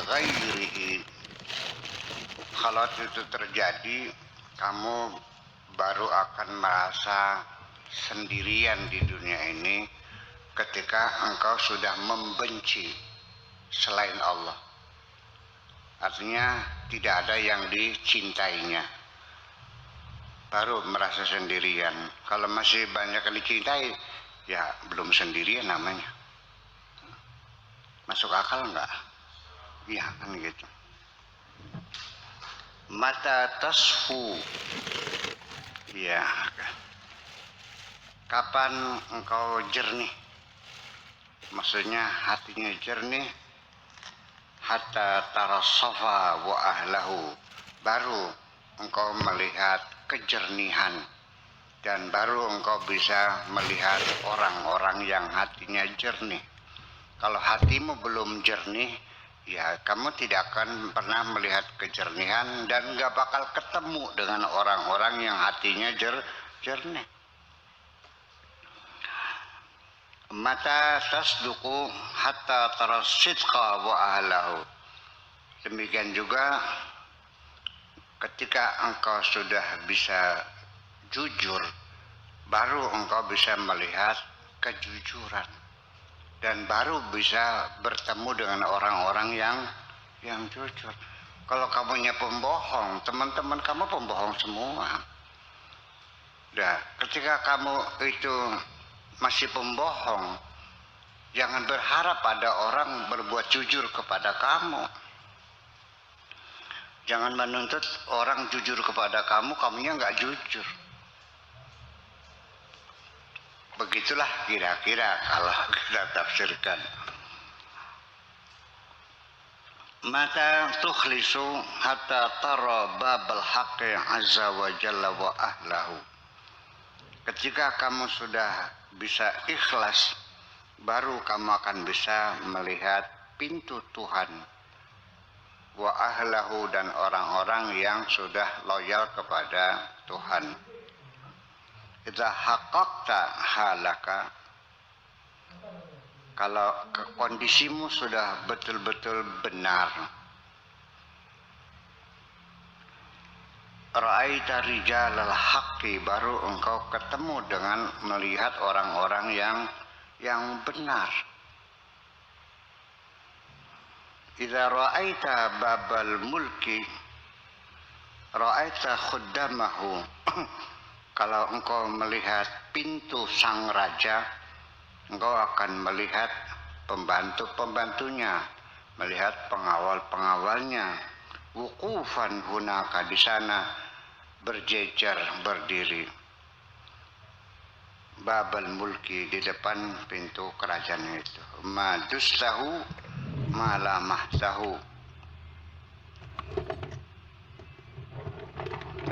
ghairihi. Kalau itu terjadi, kamu baru akan merasa sendirian di dunia ini ketika engkau sudah membenci selain Allah. Artinya tidak ada yang dicintainya, baru merasa sendirian. Kalau masih banyak yang dicintai, ya belum sendirian namanya. Masuk akal enggak? Iya kan gitu. Mata tasfu, ya, kapan engkau jernih? Maksudnya hatinya jernih. Hatta tarasafa wa ahlahu, baru engkau melihat kejernihan dan baru engkau bisa melihat orang-orang yang hatinya jernih. Kalau hatimu belum jernih, ya kamu tidak akan pernah melihat kejernihan dan gak bakal ketemu dengan orang-orang yang hatinya jernih. Mata tasduqu hatta taras sidqa wa ahlahu. Demikian juga ketika engkau sudah bisa jujur, baru engkau bisa melihat kejujuran dan baru bisa bertemu dengan orang-orang yang jujur. Kalau kamunya pembohong, teman-teman kamu pembohong semua. Nah, ketika kamu itu masih pembohong, jangan berharap ada orang berbuat jujur kepada kamu. Jangan menuntut orang jujur kepada kamu, kamunya nggak jujur. Begitulah kira-kira kalau kita tafsirkan. Mata tukhlisu hatta tara babal haqqi azza wa jalla wa ahlahu. Ketika kamu sudah bisa ikhlas, baru kamu akan bisa melihat pintu Tuhan wa ahlahu dan orang-orang yang sudah loyal kepada Tuhan. Idza haqqaqta halaka, kalau kondisimu sudah betul-betul benar, ra'aita rijalal haqqi, baru engkau ketemu dengan melihat orang-orang yang benar. Idza ra'aita babal mulki ra'aita khuddamahu. Kalau engkau melihat pintu sang raja, engkau akan melihat pembantu-pembantunya, melihat pengawal-pengawalnya. Wuqufan hunaka, di sana berjejer berdiri. Babal mulki, di depan pintu kerajaan itu. Madustahu malamahtahu.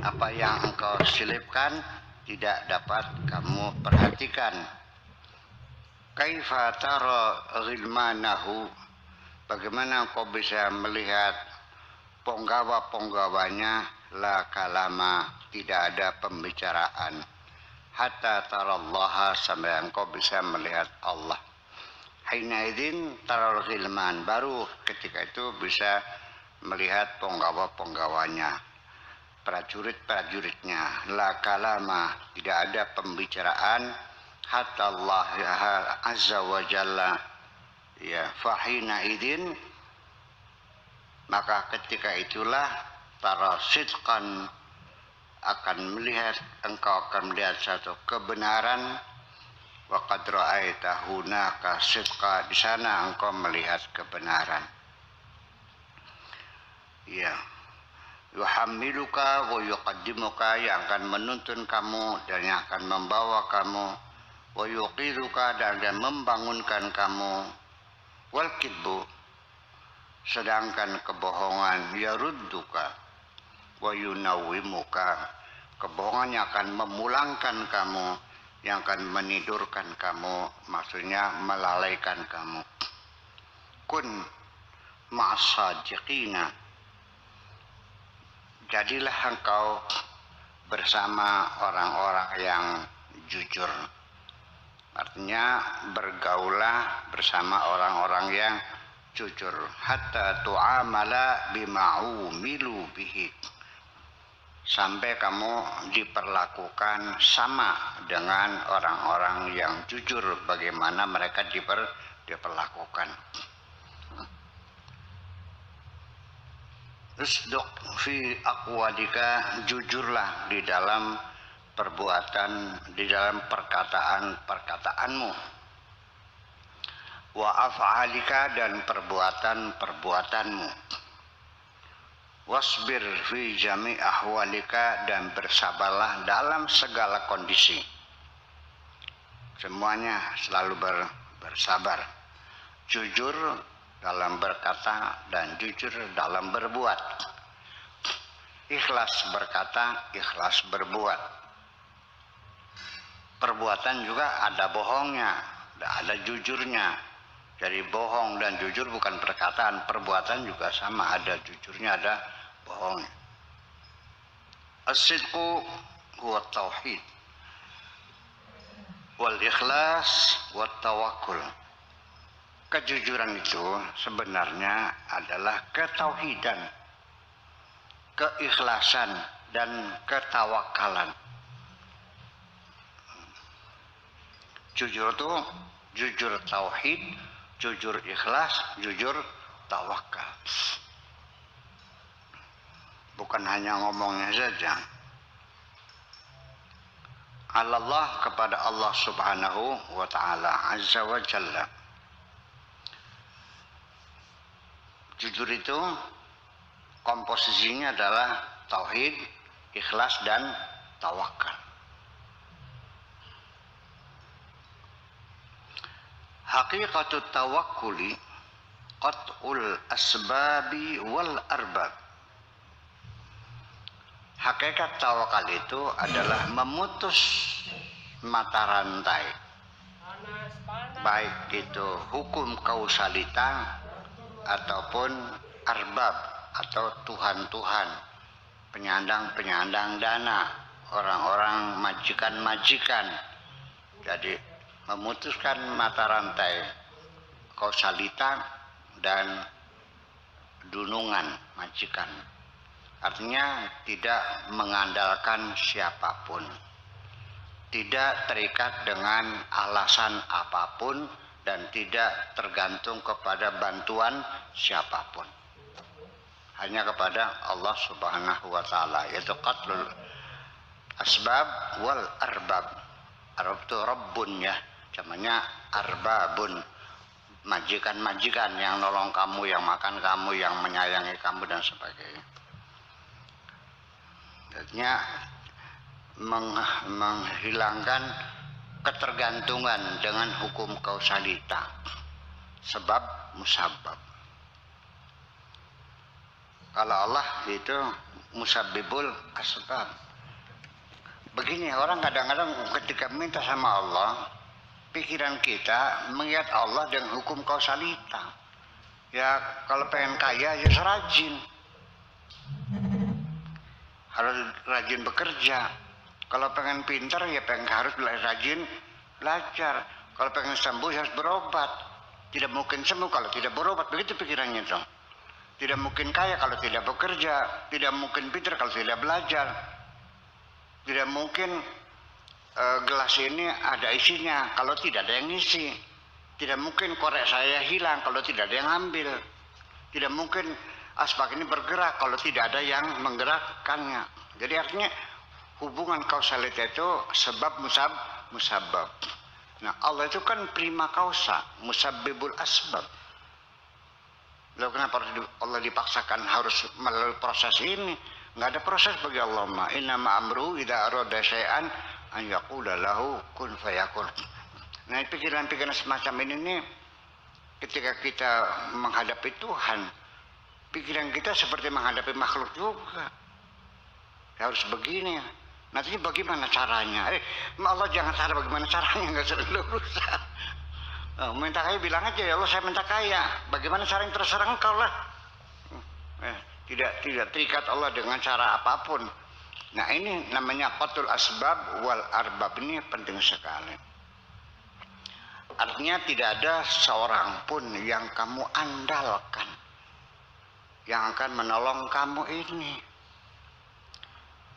Apa yang engkau selipkan tidak dapat kamu perhatikan. Kaifa tara ghilmanahu, bagaimana engkau bisa melihat penggawa-penggawanya. La kalama, tidak ada pembicaraan. Hatta tarallaha, sampai engkau bisa melihat Allah. Hina idzin taral ghilman, baru ketika itu bisa melihat penggawa-penggawanya, prajurit-prajuritnya. La kalama, tidak ada pembicaraan. Hatta Allah azza wa jalla, ya, fahina idzin, maka ketika itulah tara sidqan, akan melihat, engkau akan melihat satu kebenaran. Wa qad ra'aita hunaka sidqa, di sana engkau melihat kebenaran. Ya, yuhammiluka wa yuqaddimuka, yang akan menuntun kamu dan yang akan membawa kamu. Wa yuqiduka, dan membangunkan kamu. Wal kidbu, sedangkan kebohongan, yarudduka wa yunawwimuka, kebohongan yang akan memulangkan kamu, yang akan menidurkan kamu, maksudnya melalaikan kamu. Kun ma'as-sadiqina, jadilah engkau bersama orang-orang yang jujur. Artinya bergaulah bersama orang-orang yang jujur hatta tu'amala bima'umilu bihi, sampai kamu diperlakukan sama dengan orang-orang yang jujur bagaimana mereka diperlakukan. Usduq fi aqwalika, jujurlah di dalam perbuatan, di dalam perkataan-perkataanmu. Wa af'alika, dan perbuatan-perbuatanmu. Wasbir fi jami ahwalika, dan bersabarlah dalam segala kondisi. Semuanya selalu bersabar. Jujur dalam berkata dan jujur dalam berbuat. Ikhlas berkata, ikhlas berbuat. Perbuatan juga ada bohongnya, ada jujurnya. Jadi bohong dan jujur bukan perkataan, perbuatan juga sama, ada jujurnya, ada bohongnya. As-sidqu huwa tauhid wal ikhlas wat tawakkul. Kejujuran itu sebenarnya adalah ketauhidan, keikhlasan, dan ketawakalan. Jujur itu jujur tauhid, jujur ikhlas, jujur tawakal. Bukan hanya ngomongnya saja. Allah, kepada Allah subhanahu wa ta'ala azza wa jalla. Jujur itu komposisinya adalah tauhid, ikhlas, dan tawakal. Haqiqatut tawakkuli qat'ul asbabi wal arbab. Hakikat tawakal itu adalah memutus mata rantai, baik itu hukum kausalita ataupun arbab atau tuhan-tuhan, penyandang-penyandang dana, orang-orang majikan-majikan. Jadi memutuskan mata rantai kausalita dan dunungan majikan. Artinya tidak mengandalkan siapapun, tidak terikat dengan alasan apapun, dan tidak tergantung kepada bantuan siapapun. Hanya kepada Allah subhanahu wa ta'ala, yaitu qatlul asbab wal arbab. Arab itu rabbun ya, namanya arbabun, majikan-majikan yang nolong kamu, yang makan kamu, yang menyayangi kamu, dan sebagainya. Artinya menghilangkan ketergantungan dengan hukum kausalita, sebab musabab. Kalau Allah itu musabbibul asbab. Begini, orang kadang-kadang ketika minta sama Allah, pikiran kita mengingat Allah dengan hukum kausalita. Ya kalau pengen kaya ya serajin, harus rajin bekerja. Kalau pengen pintar ya harus rajin belajar. Kalau pengen sembuh harus berobat. Tidak mungkin sembuh kalau tidak berobat. Begitu pikirannya dong. Tidak mungkin kaya kalau tidak bekerja. Tidak mungkin pintar kalau tidak belajar. Tidak mungkin gelas ini ada isinya kalau tidak ada yang ngisi. Tidak mungkin korek saya hilang kalau tidak ada yang ambil. Tidak mungkin asbak ini bergerak kalau tidak ada yang menggerakkannya. Jadi artinya hubungan kausalita itu sebab musabab. Nah Allah itu kan prima causa, musabbibul asbab. Lalu kenapa Allah dipaksakan harus melalui proses ini? Nggak ada proses bagi Allah. Innama amru idza arada syai'an an yaqula lahu kun fayakun. Nah pikiran-pikiran semacam ini nih, ketika kita menghadapi Tuhan, pikiran kita seperti menghadapi makhluk juga. Ya harus begini. Nantinya bagaimana caranya? Allah jangan cara bagaimana caranya, nggak sering urusan. Minta kaya bilang aja, ya Allah saya minta kaya. Bagaimana caranya terserah engkau lah. Tidak terikat Allah dengan cara apapun. Nah ini namanya qatul asbab wal arbab, ini penting sekali. Artinya tidak ada seorang pun yang kamu andalkan yang akan menolong kamu ini.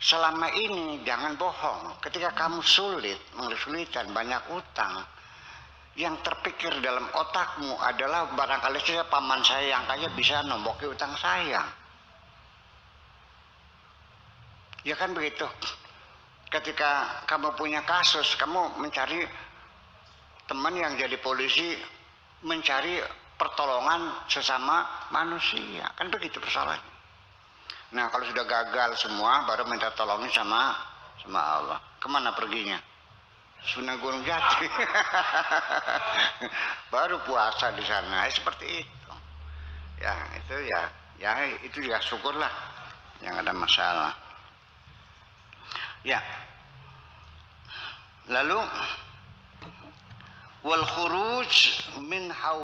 Selama ini jangan bohong. Ketika kamu sulit, kesulitan, banyak utang, yang terpikir dalam otakmu adalah barangkali saya paman saya yang kaya bisa nomboki utang saya. Ya kan begitu. Ketika kamu punya kasus, kamu mencari teman yang jadi polisi, mencari pertolongan sesama manusia. Kan begitu persoalannya. Nah, kalau sudah gagal semua, baru minta tolongin sama Allah. Kemana perginya? Sunan Gunung Jati. Baru puasa di sana. Seperti itu. Ya, itu itu ya syukurlah. Yang ada masalah. Ya. Lalu wal khuruj min